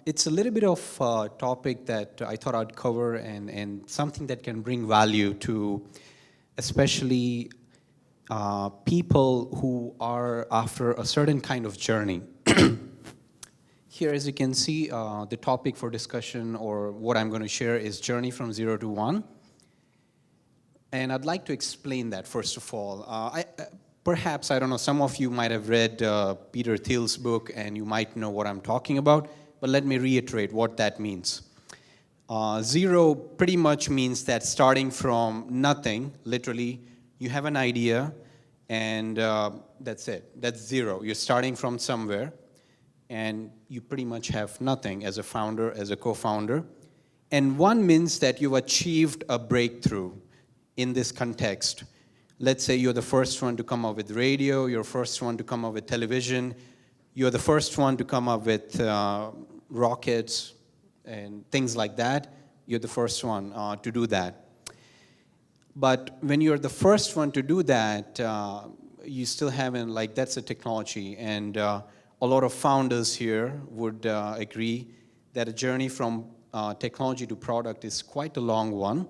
It's a little bit of a topic that I thought I'd cover and something that can bring value to especially people who are after a certain kind of journey. Here, as you can see, the topic for discussion or what I'm going to share is journey from 0 to 1. And I'd like to explain that, first of all. Perhaps, I don't know, some of you might have read Peter Thiel's book and you might know what I'm talking about, but let me reiterate what that means. 0 pretty much means that starting from nothing, literally, you have an idea and that's it. That's 0. You're starting from somewhere and you pretty much have nothing as a founder, as a co-founder. And 1 means that you've achieved a breakthrough in this context. Let's say you're the first one to come up with radio, you're the first one to come up with television, you're the first one to come up with rockets and things like that. You're the first one to do that. But when you're the first one to do that, you still haven't, like, that's a technology. And a lot of founders here would agree that a journey from technology to product is quite a long one.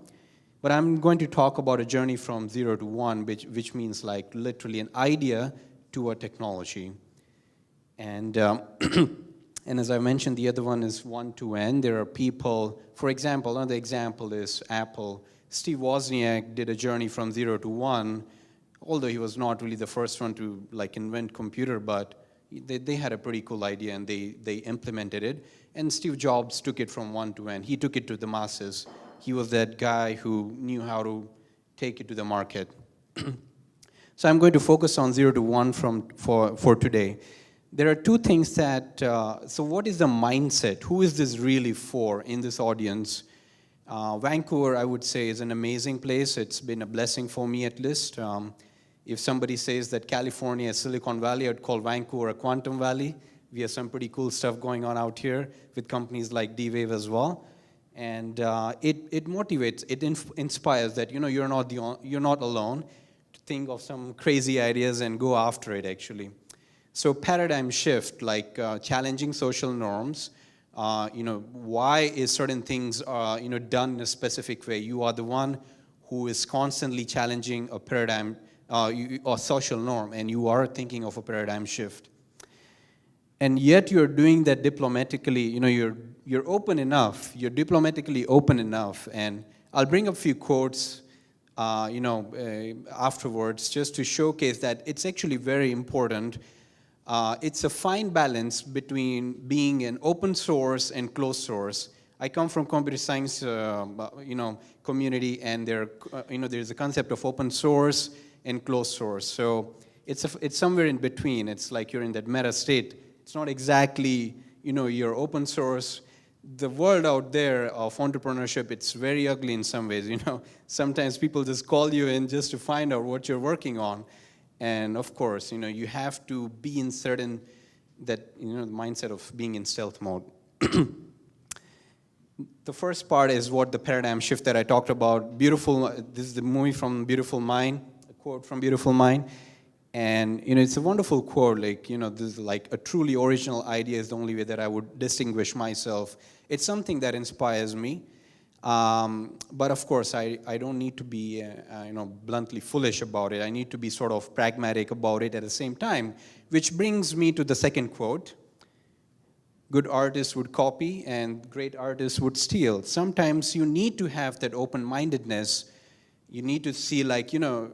But I'm going to talk about a journey from 0 to 1, which means like literally an idea to a technology. And, and as I mentioned, the other one is 1 to N. There are people, for example, another example is Apple. Steve Wozniak did a journey from 0 to 1, although he was not really the first one to like invent computer, but they had a pretty cool idea and they implemented it. And Steve Jobs took it from 1 to N. He took it to the masses. He was that guy who knew how to take it to the market. So I'm going to focus on 0 to 1 for today. There are 2 things that, so what is the mindset? Who is this really for in this audience? Vancouver, I would say, is an amazing place. It's been a blessing for me at least. If somebody says that California is Silicon Valley, I'd call Vancouver a quantum valley. We have some pretty cool stuff going on out here with companies like D-Wave as well. And it motivates, it inspires that, you know, you're not alone to think of some crazy ideas and go after it, actually. So paradigm shift, like challenging social norms. You know, why is certain things, you know, done in a specific way? You are the one who is constantly challenging a paradigm or social norm, and you are thinking of a paradigm shift. And yet you're doing that diplomatically, you know, you're open enough, you're diplomatically open enough. And I'll bring up a few quotes, you know, afterwards, just to showcase that it's actually very important. It's a fine balance between being an open source and closed source. I come from computer science, you know, community, and there, you know, there's a concept of open source and closed source. So it's somewhere in between. It's like you're in that meta state. It's not exactly, you know, you're open source. The world out there of entrepreneurship, it's very ugly in some ways, you know. Sometimes people just call you in just to find out what you're working on. And of course, you know, you have to be in certain, that, you know, the mindset of being in stealth mode. The first part is what the paradigm shift that I talked about. Beautiful, this is the movie from Beautiful Mind, a quote from Beautiful Mind. And, you know, it's a wonderful quote, like, you know, this is like a truly original idea is the only way that I would distinguish myself. It's something that inspires me. But of course, I don't need to be, you know, bluntly foolish about it. I need to be sort of pragmatic about it at the same time, which brings me to the second quote. Good artists would copy and great artists would steal. Sometimes you need to have that open-mindedness. You need to see, like, you know,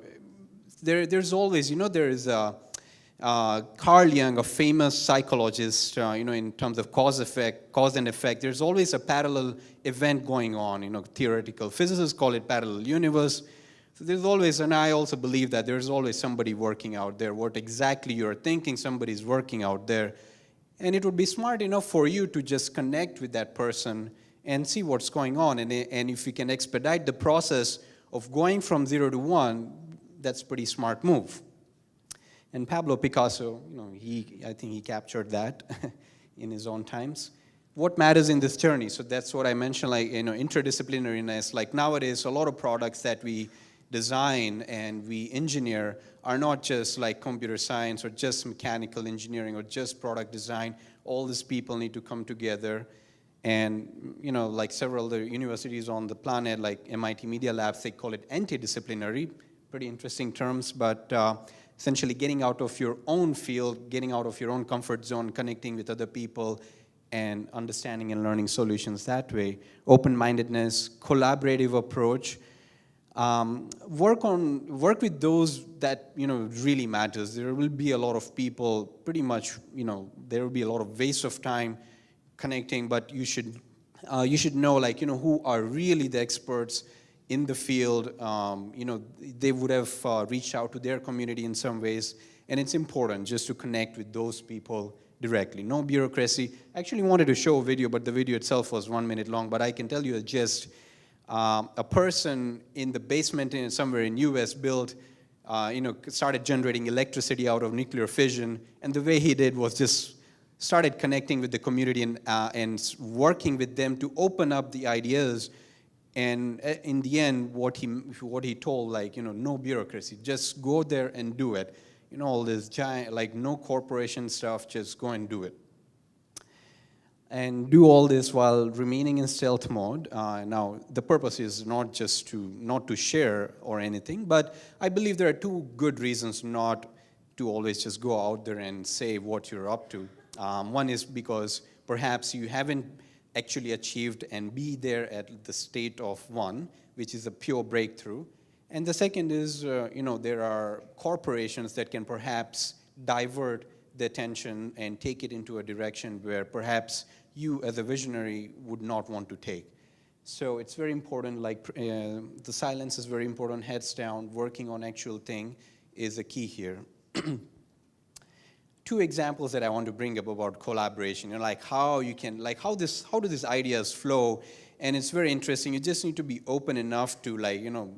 there's always, you know, there is Carl Jung, a famous psychologist, you know, in terms of cause and effect. There's always a parallel event going on, you know, theoretical physicists call it parallel universe. So there's always, and I also believe that there's always somebody working out there. What exactly you're thinking, somebody's working out there. And it would be smart enough for you to just connect with that person and see what's going on. And if you can expedite the process of going from 0 to 1, that's a pretty smart move. And Pablo Picasso, you know, I think he captured that in his own times. What matters in this journey? So that's what I mentioned, like, you know, interdisciplinariness. Like nowadays, a lot of products that we design and we engineer are not just like computer science or just mechanical engineering or just product design all these people need to come together. And, like several other universities on the planet, like MIT Media Labs, they call it interdisciplinary, pretty interesting terms, but essentially getting out of your own field, getting out of your own comfort zone, connecting with other people, and understanding and learning solutions that way. Open-mindedness, collaborative approach. Work with those that really matters. There will be a lot of people, pretty much, there will be a lot of waste of time connecting, but you should know, who are really the experts in the field. They would have reached out to their community in some ways, and it's important just to connect with those people directly. No bureaucracy. I actually wanted to show a video, but the video itself was 1 minute long, but I can tell you a gist. A person in the basement somewhere in US built, started generating electricity out of nuclear fission, and the way he did was just started connecting with the community and working with them to open up the ideas. And in the end, what he told, no bureaucracy, just go there and do it. All this giant, no corporation stuff, just go and do it. And do all this while remaining in stealth mode. Now, the purpose is not just not to share or anything, but I believe there are two good reasons not to always just go out there and say what you're up to. One is because perhaps you haven't actually achieved and be there at the state of one, which is a pure breakthrough. And the second is, there are corporations that can perhaps divert the attention and take it into a direction where perhaps you as a visionary would not want to take. So it's very important, the silence is very important, heads down, working on actual thing is a key here. Two examples that I want to bring up about collaboration, how do these ideas flow, and it's very interesting. You just need to be open enough to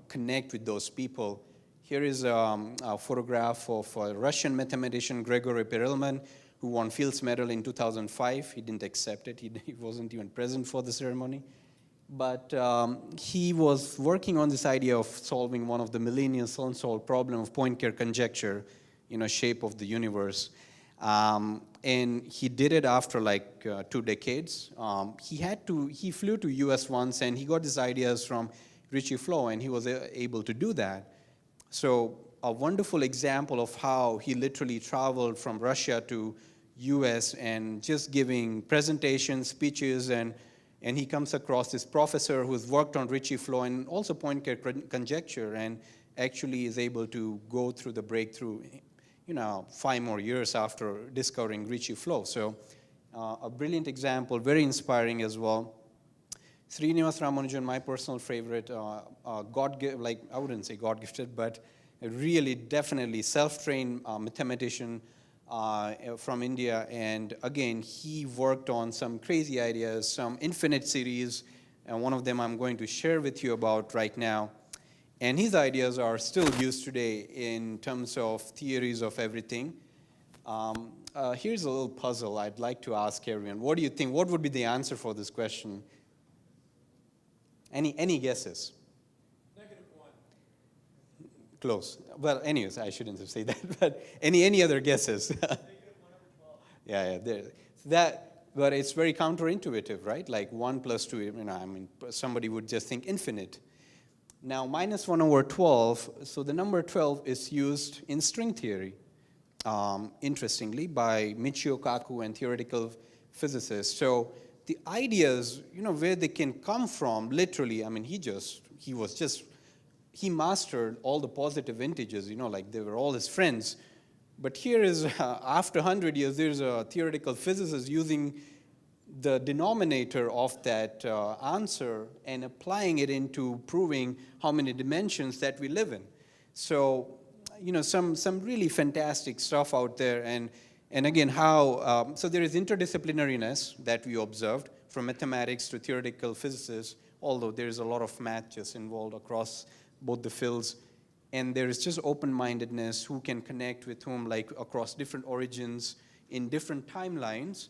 connect with those people. Here is a photograph of a Russian mathematician, Grigory Perelman, who won Fields Medal in 2005. He didn't accept it. He wasn't even present for the ceremony. But he was working on this idea of solving one of the millennials unsolved problem of Poincare conjecture, shape of the universe. And he did it after 2 decades. He flew to US once, and he got his ideas from Richie Flo, and he was able to do that. So a wonderful example of how he literally traveled from Russia to US and just giving presentations, speeches, and he comes across this professor who's worked on Richie Flo and also Poincare conjecture, and actually is able to go through the breakthrough 5 more years after discovering Richie Flo. So a brilliant example, very inspiring as well. Srinivas Ramanujan, my personal favorite, I wouldn't say God-gifted, but a really definitely self-trained mathematician from India. And again, he worked on some crazy ideas, some infinite series, and one of them I'm going to share with you about right now. And his ideas are still used today in terms of theories of everything. Here's a little puzzle I'd like to ask everyone. What do you think? What would be the answer for this question? Any guesses? -1. Close. Well, anyways, I shouldn't have said that. But any other guesses? -1/12. Yeah. But it's very counterintuitive, right? 1 + 2. Somebody would just think infinite. Now, -1/12, so the number 12 is used in string theory, interestingly, by Michio Kaku and theoretical physicists. So the ideas, where they can come from, literally, he mastered all the positive integers, they were all his friends. But here is, after 100 years, there's a theoretical physicist using the denominator of that answer and applying it into proving how many dimensions that we live in. So, some really fantastic stuff out there. And again, so there is interdisciplinariness that we observed from mathematics to theoretical physicists, although there is a lot of math just involved across both the fields. And there is just open-mindedness, who can connect with whom, across different origins in different timelines.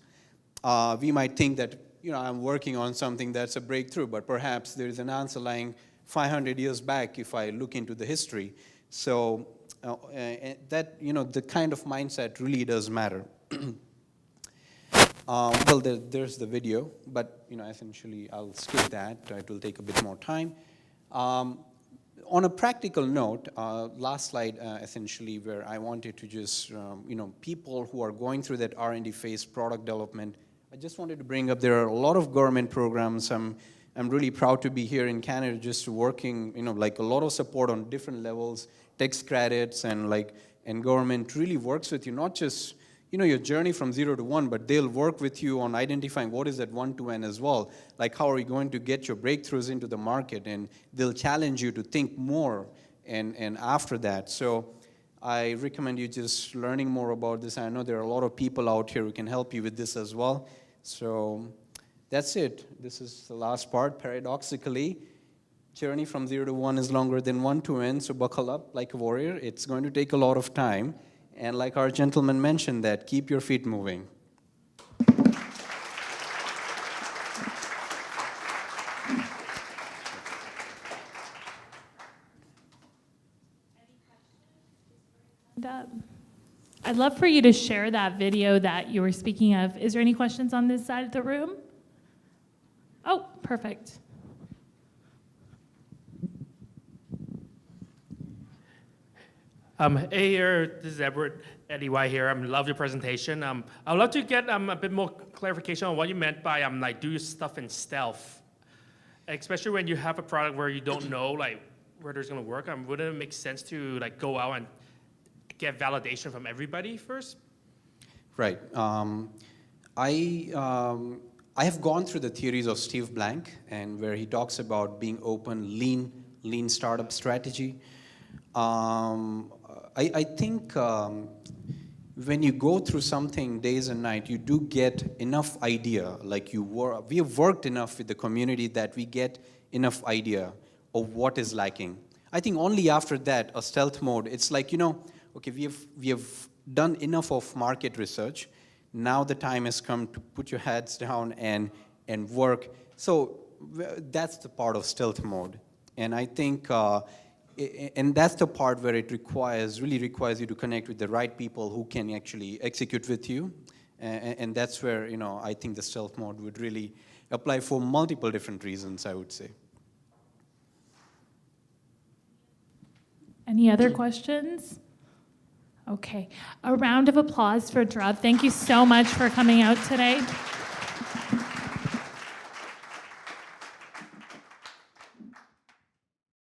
We might think that, I'm working on something that's a breakthrough, but perhaps there is an answer lying 500 years back if I look into the history. So that, the kind of mindset really does matter. Well, there's the video, but essentially I'll skip that. It will take a bit more time. On a practical note, last slide essentially where I wanted to just, people who are going through that R&D phase, product development, I just wanted to bring up there are a lot of government programs. I'm really proud to be here in Canada just working, like a lot of support on different levels, tax credits and government really works with you, not just your journey from 0 to 1, but they'll work with you on identifying what is that 1 to N as well. Like how are you going to get your breakthroughs into the market, and they'll challenge you to think more and after that. So I recommend you just learning more about this. I know there are a lot of people out here who can help you with this as well. So that's it. This is the last part. Paradoxically, journey from 0 to 1 is longer than 1 to N, so buckle up like a warrior. It's going to take a lot of time. And like our gentleman mentioned that, keep your feet moving. I'd love for you to share that video that you were speaking of. Is there any questions on this side of the room? Oh, perfect. Hey here, this is Edward Adhia here. Love your presentation. I'd love to get a bit more clarification on what you meant by do stuff in stealth, especially when you have a product where you don't know whether it's going to work. Wouldn't it make sense to go out and get validation from everybody first? Right. I have gone through the theories of Steve Blank, and where he talks about being open, lean startup strategy. I think when you go through something days and night, you do get enough idea. We have worked enough with the community that we get enough idea of what is lacking. I think only after that, a stealth mode, it's okay, we have done enough of market research. Now the time has come to put your heads down and work. So that's the part of stealth mode. And I think and that's the part where it really requires you to connect with the right people who can actually execute with you. And that's where, I think the stealth mode would really apply for multiple different reasons, I would say. Any other questions? Okay. A round of applause for Dhruv. Thank you so much for coming out today.